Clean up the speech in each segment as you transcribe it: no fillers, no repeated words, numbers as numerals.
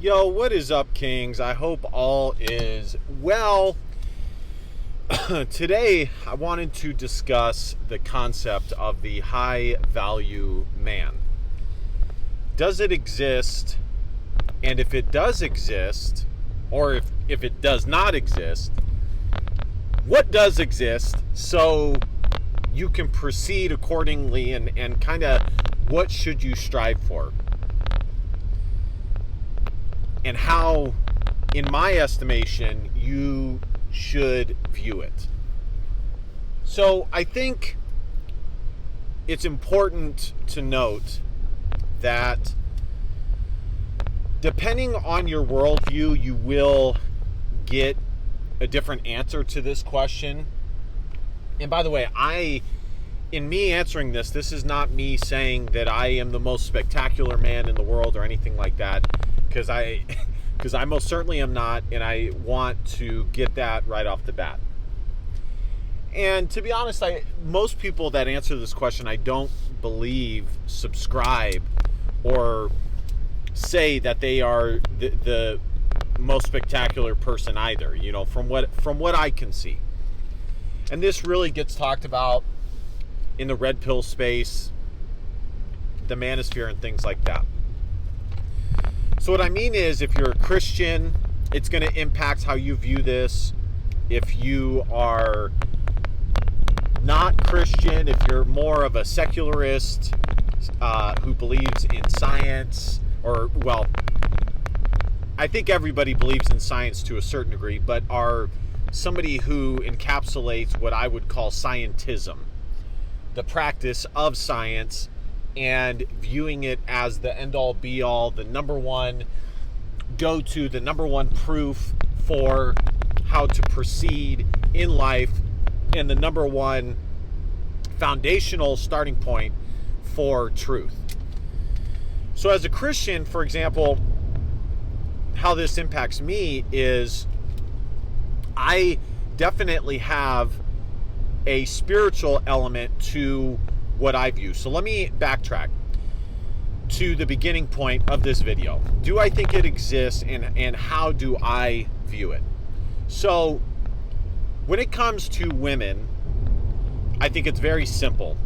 Yo, what is up, Kings? I hope all is well. Today, I wanted to discuss the concept of the high value man. Does it exist? And if it does exist, or if it does not exist, what does exist so you can proceed accordingly and kind of what should you strive for? And how, in my estimation, you should view it. So I think it's important to note that depending on your worldview, you will get a different answer to this question. And by the way, in me answering this is not me saying that I am the most spectacular man in the world or anything like that. Because I most certainly am not, and I want to get that right off the bat. And to be honest, most people that answer this question, I don't believe subscribe or say that they are the most spectacular person either. You know, from what I can see, and this really gets talked about in the red pill space, the manosphere, and things like that. So what I mean is, if you're a Christian, it's going to impact how you view this. If you are not Christian, if you're more of a secularist who believes in science, or, well, I think everybody believes in science to a certain degree, but are somebody who encapsulates what I would call scientism, the practice of science, and viewing it as the end-all be-all, the number one go-to, the number one proof for how to proceed in life, and the number one foundational starting point for truth. So as a Christian, for example, how this impacts me is I definitely have a spiritual element to what I view. So let me backtrack to the beginning point of this video. Do I think it exists, and how do I view it? So when it comes to women, I think it's very simple.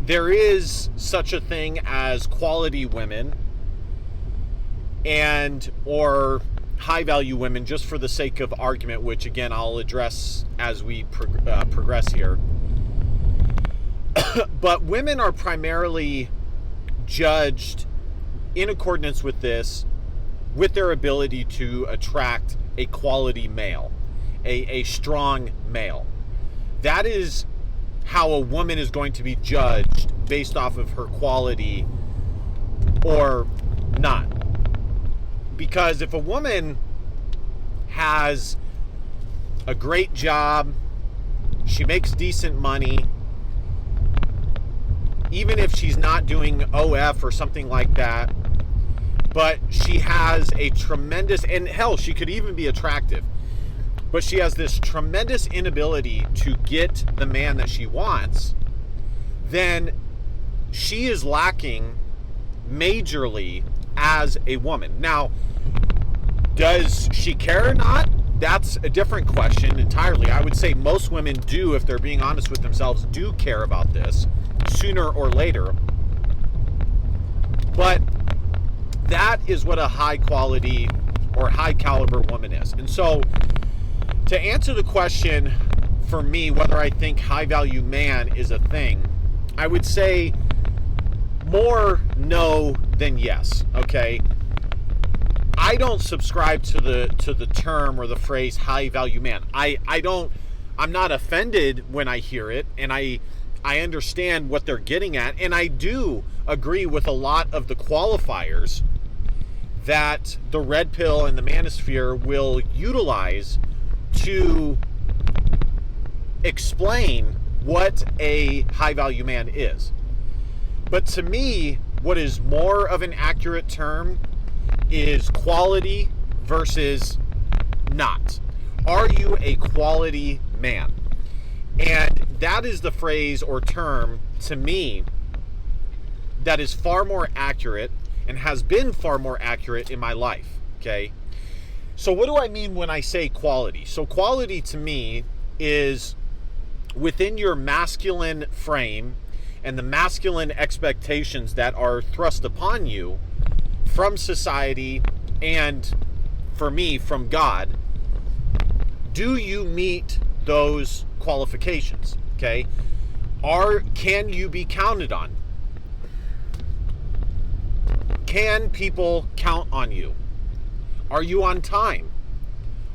There is such a thing as quality women or high value women, just for the sake of argument, which again I'll address as we progress here. But women are primarily judged in accordance with this, with their ability to attract a quality male, a strong male. That is how a woman is going to be judged, based off of her quality or not. Because if a woman has a great job, she makes decent money, even if she's not doing OF or something like that, but she has a tremendous, and hell, she could even be attractive, but she has this tremendous inability to get the man that she wants, then she is lacking majorly as a woman. Now, does she care or not? That's a different question entirely. I would say most women do, if they're being honest with themselves, do care about this sooner or later. But that is what a high quality or high caliber woman is. And so to answer the question for me, whether I think high value man is a thing, I would say more no than yes. Okay. I don't subscribe to the term or the phrase high value man. I'm not offended when I hear it, and I understand what they're getting at, and I do agree with a lot of the qualifiers that the red pill and the manosphere will utilize to explain what a high value man is. But to me, what is more of an accurate term is quality versus not. Are you a quality man? And that is the phrase or term, to me, that is far more accurate and has been far more accurate in my life. Okay. So what do I mean when I say quality? So quality to me is within your masculine frame and the masculine expectations that are thrust upon you from society and, for me, from God. Do you meet those qualifications? Okay. Can you be counted on? Can people count on you? Are you on time?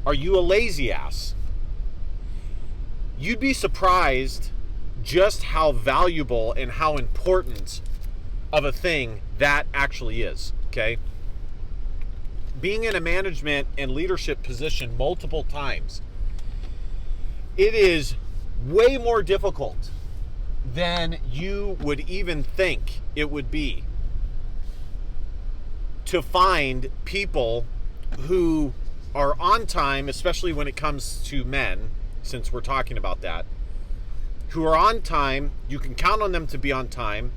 Are you a lazy ass? You'd be surprised just how valuable and how important of a thing that actually is, okay? Being in a management and leadership position multiple times, it is way more difficult than you would even think it would be to find people who are on time, especially when it comes to men, since we're talking about that, who are on time. You can count on them to be on time.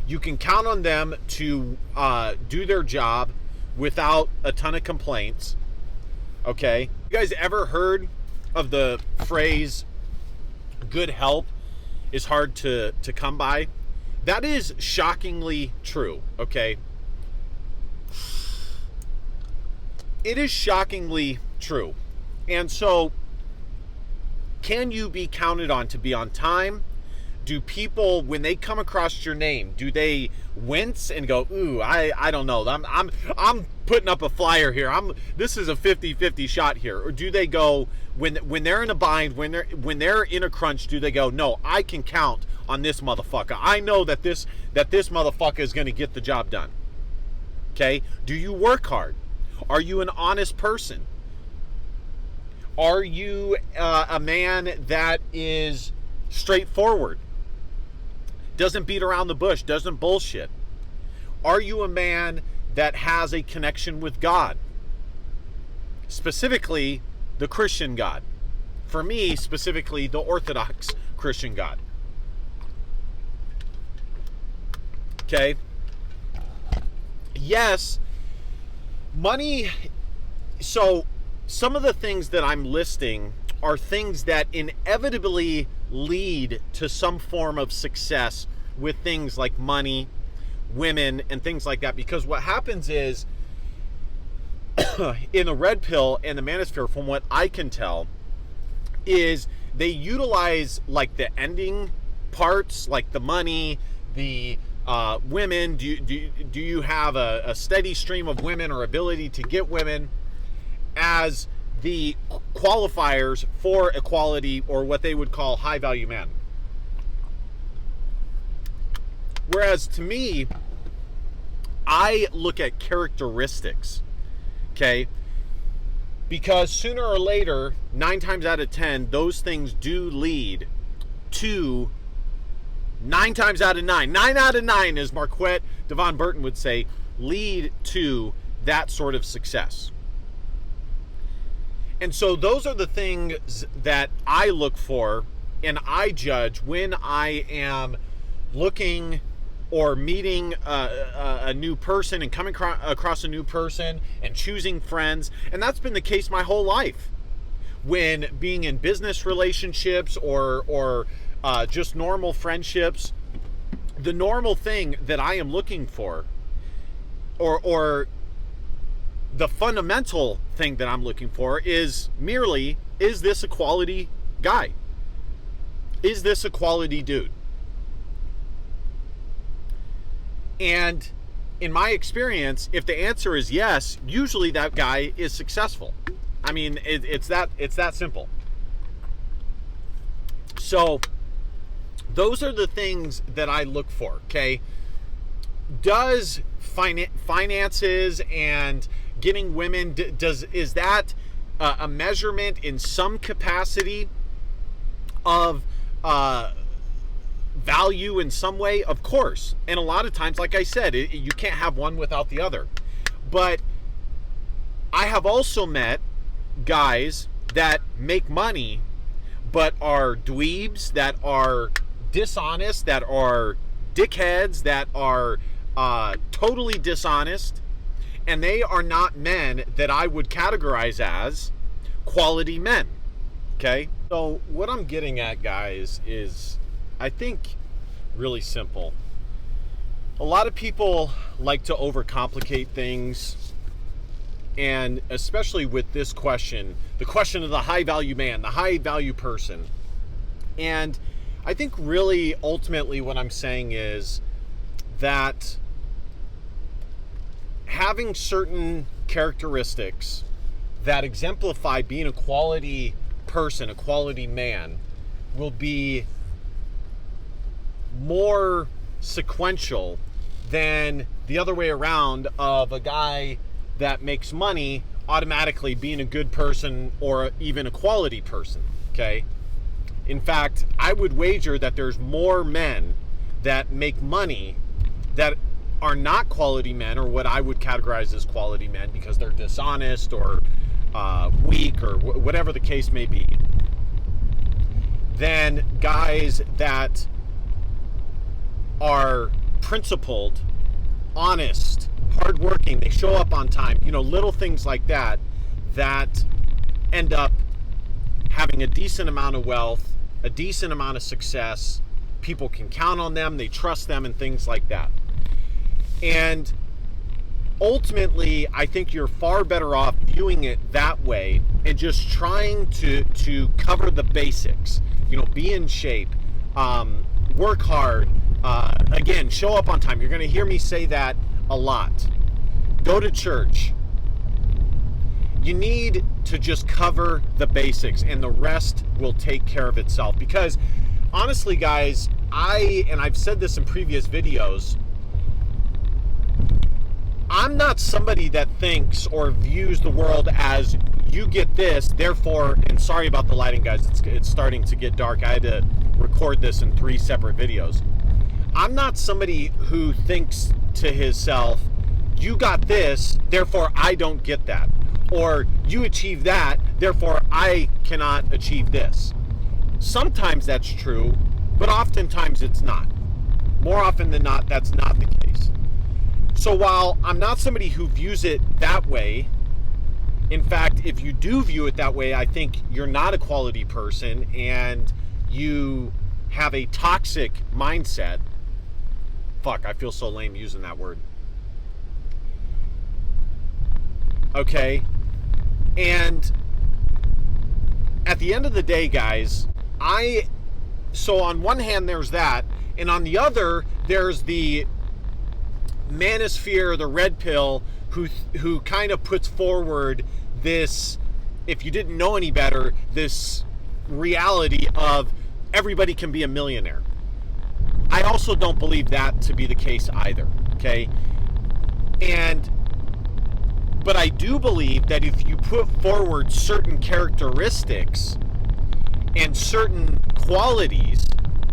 You can count on them to do their job without a ton of complaints. Okay? You guys ever heard of the phrase, good help is hard to come by? That is shockingly true, okay? It is shockingly true. And so, can you be counted on to be on time? Do people, when they come across your name, do they wince and go, ooh, I don't know, I'm putting up a flyer here, this is a 50-50 shot here? Or do they go, when they're in a bind, when they're in a crunch, do they go, no, I can count on this motherfucker, I know that this motherfucker is going to get the job done? Okay? Do you work hard? Are you an honest person? Are you a man that is straightforward? Doesn't beat around the bush, doesn't bullshit? Are you a man that has a connection with God? Specifically, the Christian God. For me, specifically, the Orthodox Christian God. Okay? Yes, money. So some of the things that I'm listing are things that inevitably lead to some form of success with things like money, women, and things like that. Because what happens is, in the red pill and the manosphere, from what I can tell, is they utilize like the ending parts, like the money, the women. Do you have a steady stream of women or ability to get women as the qualifiers for equality, or what they would call high value man? Whereas to me, I look at characteristics, okay? Because sooner or later, 9 times out of 10, those things do lead to 9 times out of 9. 9 out of 9, as Marquette Devon Burton would say, lead to that sort of success. And so those are the things that I look for and I judge when I am looking or meeting a new person and coming across a new person and choosing friends. And that's been the case my whole life. When being in business relationships or just normal friendships, the normal thing that I am looking for, or the fundamental thing that I'm looking for, is merely, is this a quality guy? Is this a quality dude? And in my experience, if the answer is yes, usually that guy is successful. I mean, it's that simple. So those are the things that I look for, okay? Does finances and getting women, is that a measurement in some capacity of value in some way? Of course. And a lot of times, like I said, you can't have one without the other. But I have also met guys that make money but are dweebs, that are dishonest, that are dickheads, that are totally dishonest, and they are not men that I would categorize as quality men. Okay? So what I'm getting at, guys, is I think really simple. A lot of people like to overcomplicate things, and especially with this question, the question of the high value man, the high value person. And I think really ultimately what I'm saying is that having certain characteristics that exemplify being a quality person, a quality man, will be more sequential than the other way around of a guy that makes money automatically being a good person or even a quality person. Okay? In fact, I would wager that there's more men that make money that are not quality men, or what I would categorize as quality men, because they're dishonest or weak or whatever the case may be, than guys that are principled, honest, hardworking, they show up on time, little things like that, that end up having a decent amount of wealth, a decent amount of success. People can count on them, they trust them, and things like that. And ultimately, I think you're far better off viewing it that way and just trying to cover the basics. Be in shape, work hard, again, show up on time. You're going to hear me say that a lot. Go to church. You need to just cover the basics, and the rest will take care of itself. Because honestly, guys, I've said this in previous videos, I'm not somebody that thinks or views the world as you get this, therefore, and sorry about the lighting, guys, it's starting to get dark. I had to record this in 3 separate videos. I'm not somebody who thinks to himself, you got this, therefore I don't get that. Or you achieve that, therefore I cannot achieve this. Sometimes that's true, but oftentimes it's not. More often than not, that's not the case. So while I'm not somebody who views it that way, in fact, if you do view it that way, I think you're not a quality person and you have a toxic mindset. Fuck, I feel so lame using that word. Okay? And at the end of the day, guys, so on one hand there's that, and on the other there's the manosphere, the red pill, who kind of puts forward this, if you didn't know any better, this reality of everybody can be a millionaire. I also don't believe that to be the case either, okay? But I do believe that if you put forward certain characteristics and certain qualities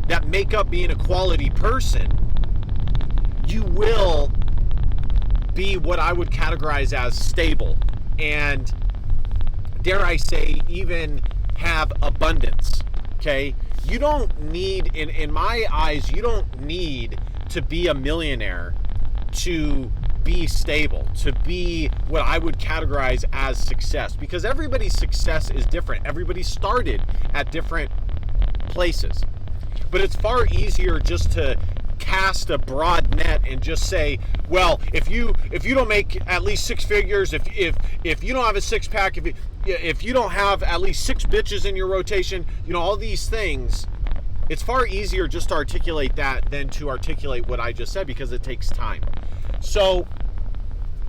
that make up being a quality person, you will be what I would categorize as stable, and dare I say, even have abundance. Okay? You don't need, in my eyes, you don't need to be a millionaire to be stable, to be what I would categorize as success, because everybody's success is different. Everybody started at different places. But it's far easier just to cast a broad net and just say, well, if you don't make at least 6 figures, if you don't have a 6-pack, if you don't have at least 6 bitches in your rotation, all these things, it's far easier just to articulate that than to articulate what I just said, because it takes time. So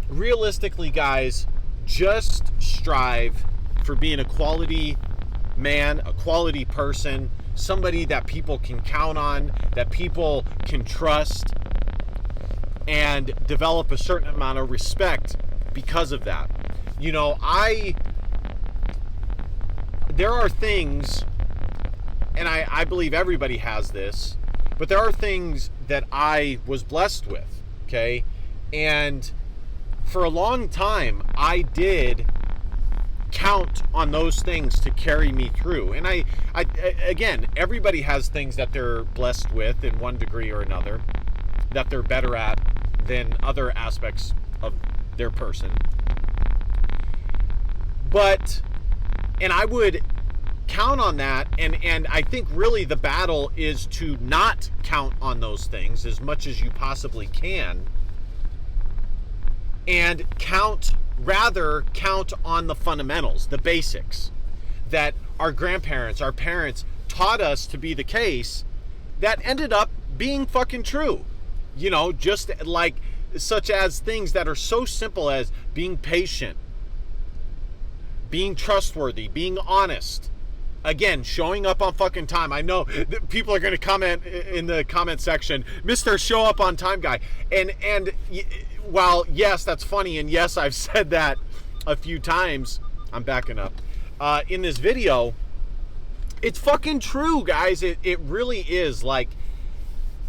realistically, guys, just strive for being a quality man, a quality person, somebody that people can count on, that people can trust, and develop a certain amount of respect because of that. There are things, and I believe everybody has this, but there are things that I was blessed with, okay? And for a long time, I did count on those things to carry me through. And I again, everybody has things that they're blessed with in one degree or another, that they're better at than other aspects of their person. But, and I would count on that, and I think really the battle is to not count on those things as much as you possibly can, and rather count on the fundamentals, the basics that our grandparents, our parents taught us to be the case, that ended up being fucking true. You know, just like such as things that are so simple as being patient, being trustworthy, being honest. Again, showing up on fucking time. I know that people are going to comment in the comment section, Mr. Show Up on Time guy. And while, yes, that's funny, and yes, I've said that a few times, I'm backing up, in this video, it's fucking true, guys. It really is. Like,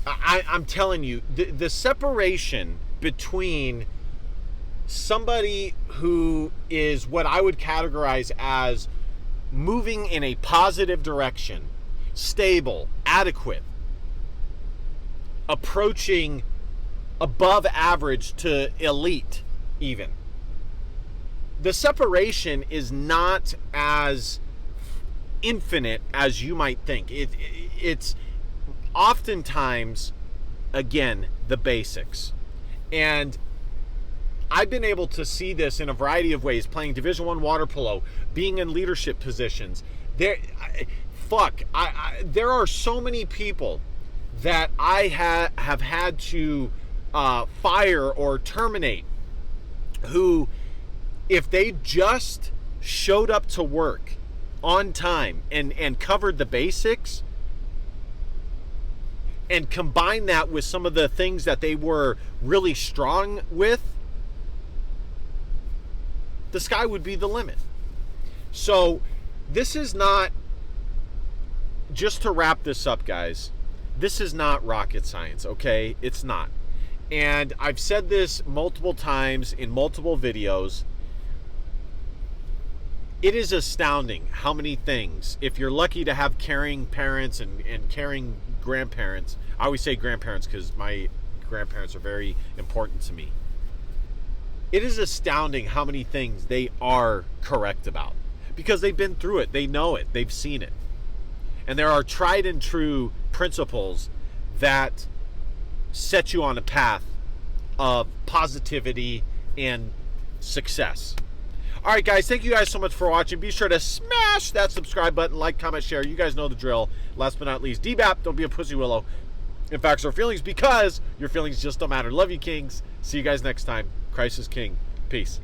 I'm telling you, the separation between somebody who is what I would categorize as moving in a positive direction, stable, adequate, approaching above average to elite even. The separation is not as infinite as you might think. It's oftentimes, again, the basics. And I've been able to see this in a variety of ways, playing Division I water polo, being in leadership positions. There are so many people that I have had to fire or terminate who, if they just showed up to work on time and covered the basics and combined that with some of the things that they were really strong with, the sky would be the limit. So this is not, just to wrap this up, guys, this is not rocket science, okay? It's not. And I've said this multiple times in multiple videos. It is astounding how many things, if you're lucky to have caring parents and caring grandparents, I always say grandparents because my grandparents are very important to me. It is astounding how many things they are correct about because they've been through it. They know it. They've seen it. And there are tried and true principles that set you on a path of positivity and success. All right, guys, thank you guys so much for watching. Be sure to smash that subscribe button, like, comment, share. You guys know the drill. Last but not least, DBAP, don't be a pussy willow. In facts or feelings, because your feelings just don't matter. Love you, kings. See you guys next time. Christ is King. Peace.